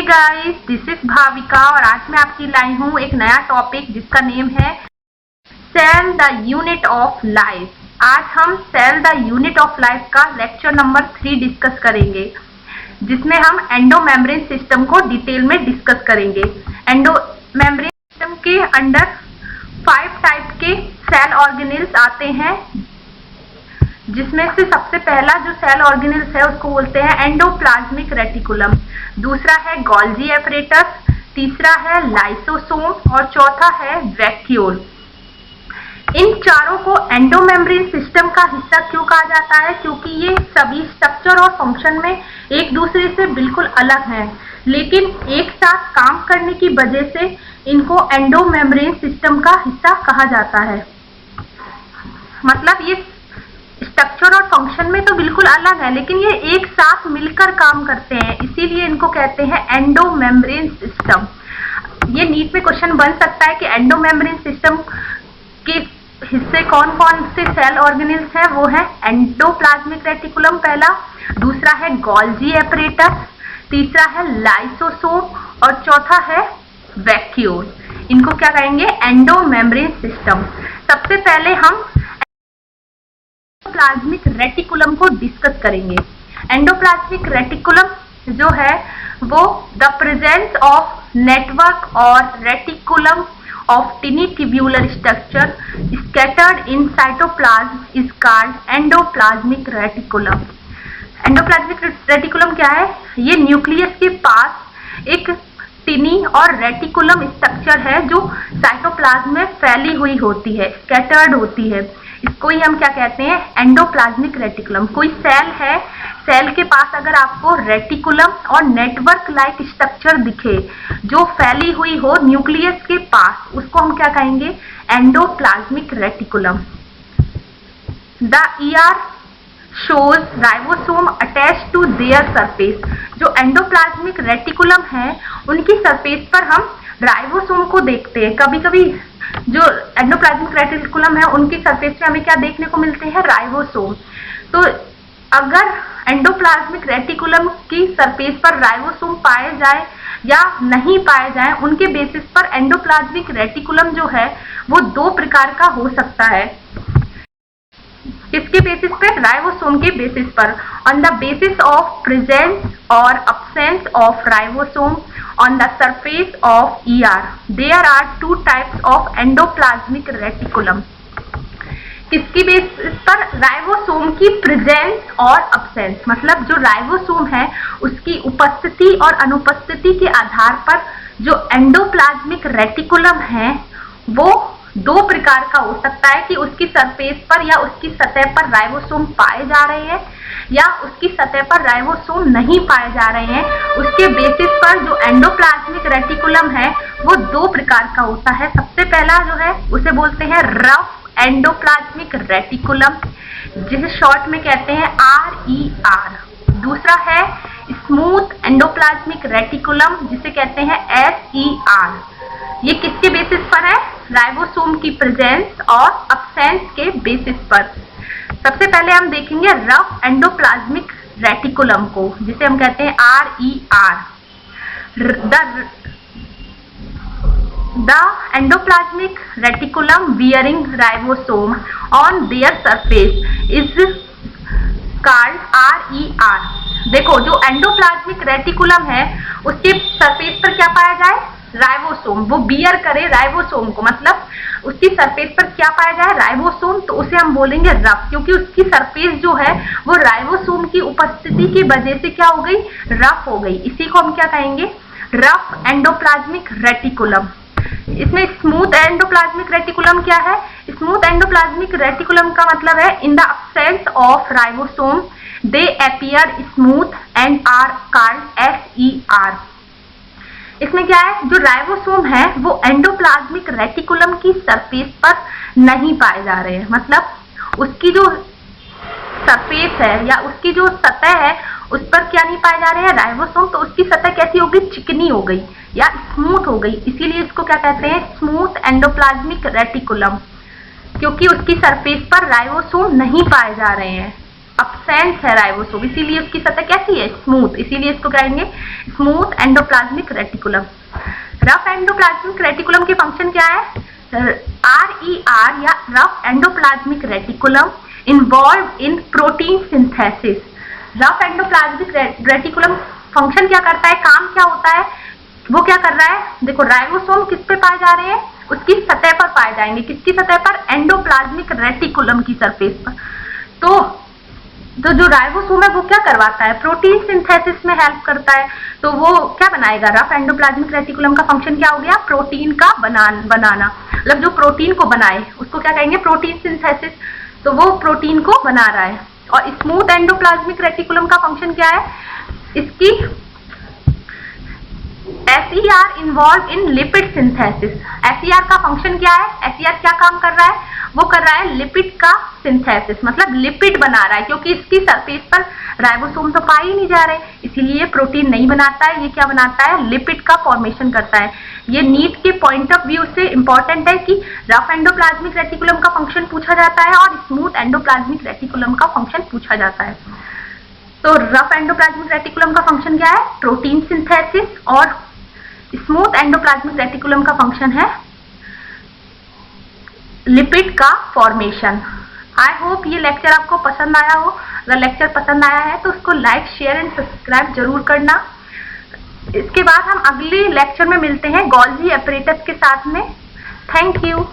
Guys, this is Bhavika और आज मैं आपकी लाई हूँ एक नया टॉपिक जिसका नेम है cell the unit of life. आज हम cell the unit of life का लेक्चर नंबर 3 डिस्कस करेंगे, जिसमें हम एंडोमेम्ब्रेन सिस्टम को डिटेल में डिस्कस करेंगे। एंडोमेम्ब्रेन सिस्टम के अंडर 5 टाइप के सेल ऑर्गेनेल्स आते हैं, जिसमें से सबसे पहला जो सेल ऑर्गेनेल्स है उसको बोलते हैं एंडोप्लाज्मिक रेटिकुलम, दूसरा है गोल्जी एपरेटस, तीसरा है लाइसोसोम और चौथा है वैक्यूल। इन चारों को एंडोमेम्ब्रेन सिस्टम का हिस्सा क्यों कहा जाता है? क्योंकि ये सभी स्ट्रक्चर और फंक्शन में एक दूसरे से बिल्कुल अलग हैं, लेकिन एक साथ काम करने की वजह से इनको एंडोमेम्ब्रेन सिस्टम का हिस्सा कहा जाता है। मतलब ये स्ट्रक्चर और फंक्शन में तो बिल्कुल अलग है, लेकिन ये एक साथ मिलकर काम करते हैं, इसीलिए इनको कहते हैं एंडोमेम्ब्रेन सिस्टम। ये नीट में क्वेश्चन बन सकता है कि एंडोमेम्ब्रेन सिस्टम के हिस्से कौन कौन से सेल ऑर्गेनेल्स हैं। वो है एंडोप्लाज्मिक रेटिकुलम पहला, दूसरा है गोल्जी एपरेटस, तीसरा है लाइसोसोम और चौथा है वैक्यूल। इनको क्या कहेंगे? Endomembrane system. सबसे पहले हम एंडोप्लाज्मिक रेटिकुलम को डिस्कस करेंगे। एंडोप्लाज्मिक रेटिकुलम जो है वो द प्रेजेंस ऑफ नेटवर्क और reticulum of टिनी tubular structure scattered in cytoplasm is called endoplasmic reticulum. Endoplasmic reticulum क्या है? ये न्यूक्लियस के पास एक टिनी और रेटिकुलम स्ट्रक्चर है जो साइटोप्लाज्म में फैली हुई होती है, स्कैटर्ड होती है। इसको ही हम क्या कहते हैं? Endoplasmic reticulum. कोई सेल है, सेल के पास अगर आपको रेटिकुलम और नेटवर्क लाइक स्ट्रक्चर दिखे जो फैली हुई हो न्यूक्लियस के पास, उसको हम क्या कहेंगे? Endoplasmic reticulum. The ER shows ribosome attach to their surface. जो एंडोप्लाज्मिक रेटिकुलम है उनकी सरफेस पर हम राइबोसोम को देखते हैं। कभी कभी जो एंडोप्लाज्मिक रेटिकुलम है उनकी सरफेस पे हमें क्या देखने को मिलते हैं? राइबोसोम। तो अगर एंडोप्लाज्मिक रेटिकुलम की सरफेस पर राइबोसोम पाए जाए या नहीं पाए जाए, उनके बेसिस पर एंडोप्लाज्मिक रेटिकुलम जो है वो 2 प्रकार का हो सकता है। किसके बेसिस पर? राइबोसोम के बेसिस पर। On the basis of presence और absence of ribosome on the surface of ER there are 2 types of endoplasmic reticulum। किसकी बेसिस पर? राइबोसोम की प्रेजेंस और अब्सेंस। मतलब जो राइबोसोम है उसकी उपस्थिति और अनुपस्थिति के आधार पर जो एंडोप्लाज्मिक रेटिकुलम है वो 2 प्रकार का हो सकता है कि उसकी सरफेस पर या उसकी सतह पर राइबोसोम पाए जा रहे हैं या उसकी सतह पर राइबोसोम नहीं पाए जा रहे हैं। उसके बेसिस पर जो एंडोप्लाज्मिक रेटिकुलम है वो 2 प्रकार का होता है। सबसे पहला जो है उसे बोलते हैं रफ एंडोप्लाज्मिक रेटिकुलम, जिसे शॉर्ट में कहते हैं RER। दूसरा है स्मूथ एंडोप्लाज्मिक रेटिकुलम, जिसे कहते हैं SER। ये किसके बेसिस पर है? राइबोसोम की प्रेजेंस और अब्सेंस के बेसिस पर। सबसे पहले हम देखेंगे रफ एंडोप्लाज्मिक रेटिकुलम को, जिसे हम कहते हैं RER। The endoplasmic reticulum bearing ribosome on their surface is called RER। देखो, जो एंडोप्लाज्मिक रेटिकुलम है उसके सरफेस पर क्या पाया जाए? राइबोसोम। वो बियर करे राइबोसोम को, मतलब उसकी सरफेस पर क्या पाया जाए? राइबोसोम। तो उसे हम बोलेंगे रफ, क्योंकि उसकी सरफेस जो है वो राइबोसोम की उपस्थिति की वजह से क्या हो गई? रफ हो गई। इसी को हम क्या कहेंगे? Rough endoplasmic reticulum. इसमें स्मूथ एंडोप्लाज्मिक रेटिकुलम क्या है? स्मूथ एंडोप्लाज्मिक रेटिकुलम का मतलब है in the absence of ribosome they appear smooth and are called SER। इसमें क्या है? जो राइबोसोम है वो एंडोप्लाज्मिक रेटिकुलम की सरफेस पर नहीं पाए जा रहे हैं। मतलब उसकी जो सरफेस है या उसकी जो सतह है उस पर क्या नहीं पाए जा रहे हैं? राइबोसोम। तो उसकी सतह कैसी हो गई? चिकनी हो गई या स्मूथ हो गई। इसीलिए इसको क्या कहते हैं? स्मूथ एंडोप्लाज्मिक रेटिकुलम, क्योंकि उसकी सरफेस पर राइबोसोम नहीं पाए जा रहे हैं। अब्सेंस है राइबोसोम, इसीलिए उसकी सतह कैसी है, स्मूथ, इसीलिए इसको कहेंगे smooth endoplasmic reticulum. Rough endoplasmic reticulum की फंक्शन क्या है, RER या rough endoplasmic reticulum involve in protein synthesis. Rough endoplasmic reticulum function क्या करता है, काम क्या होता है, वो क्या कर रहा है, देखो राइबोसोम किस पे पाए जा रहे हैं, उसकी सतह पर पाए जाएंगे, किसकी सतह पर, एंडोप्लाज्मिक रेटिकुलम की सरफेस पर। तो जो राइबोसोम है वो क्या करवाता है, प्रोटीन सिंथेसिस में हेल्प करता है, तो वो क्या बनाएगा, रफ एंडोप्लाज्मिक रेटिकुलम का फंक्शन क्या हो गया, प्रोटीन का बनाना, मतलब जो प्रोटीन को बनाए उसको क्या कहेंगे, प्रोटीन सिंथेसिस, तो वो प्रोटीन को बना रहा है। और स्मूथ एंडोप्लाज्मिक रेटिकुलम का फंक्शन क्या है, इसकी SER involve in lipid synthesis. SER का फंक्शन क्या है, SER क्या काम कर रहा है, वो कर रहा है लिपिड का सिंथेसिस, मतलब लिपिड बना रहा है, क्योंकि इसकी सरफेस पर राइबोसोम तो पाए ही नहीं जा रहे, इसीलिए ये प्रोटीन नहीं बनाता है, ये क्या बनाता है, लिपिड का फॉर्मेशन करता है। ये नीट के पॉइंट ऑफ व्यू से इंपॉर्टेंट है कि रफ एंडोप्लाज्मिक रेटिकुलम का फंक्शन पूछा जाता है और स्मूथ एंडोप्लाज्मिक रेटिकुलम का फंक्शन पूछा जाता है। तो रफ एंडोप्लाज्मिक रेटिकुलम का फंक्शन क्या है, प्रोटीन सिंथेसिस, और स्मूथ एंडोप्लाज्मिक रेटिकुलम का फंक्शन है लिपिड का फॉर्मेशन। आई होप ये लेक्चर आपको पसंद आया हो, अगर लेक्चर पसंद आया है तो उसको लाइक, शेयर एंड सब्सक्राइब जरूर करना। इसके बाद हम अगले लेक्चर में मिलते हैं गोल्जी एपरेटस के साथ में। Thank you.